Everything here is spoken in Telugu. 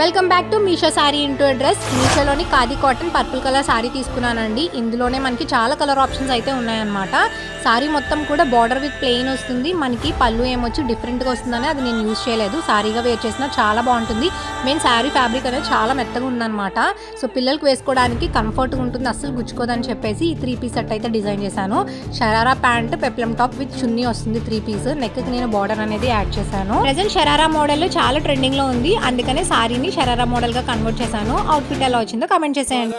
Welcome back to Meesho sari into dress. మీషోలోని khadi cotton purple colour sari తీసుకున్నానండి. ఇందులోనే మనకి చాలా కలర్ ఆప్షన్స్ అయితే ఉన్నాయన్నమాట. సారీ మొత్తం కూడా బార్డర్ విత్ ప్లెయిన్ వస్తుంది. మనకి పళ్ళు ఏమొచ్చి డిఫరెంట్గా వస్తుందని అది నేను యూజ్ చేయలేదు. సారీగా వేర్ చేసినా చాలా బాగుంటుంది. మెయిన్ సారీ ఫ్యాబ్రిక్ అనేది చాలా మెత్తగా ఉందన్నమాట. సో పిల్లలకు వేసుకోవడానికి కంఫర్ట్గా ఉంటుంది, అస్సలు గుచ్చుకోదని చెప్పేసి ఈ 3 పీస్ సెట్ అయితే డిజైన్ చేశాను. Sharara pant, peplum top with chunni వస్తుంది 3 పీస్. నెక్కి నేను బార్డర్ అనేది యాడ్ చేశాను. ప్రెజెంట్ షరారా మోడల్ చాలా ట్రెండింగ్ లో ఉంది, అందుకనే సారీని షరారా మోడల్ గా కన్వర్ట్ చేశాను. అవుట్ఫిట్ ఎలా వచ్చిందో కామెంట్ చేసేయండి.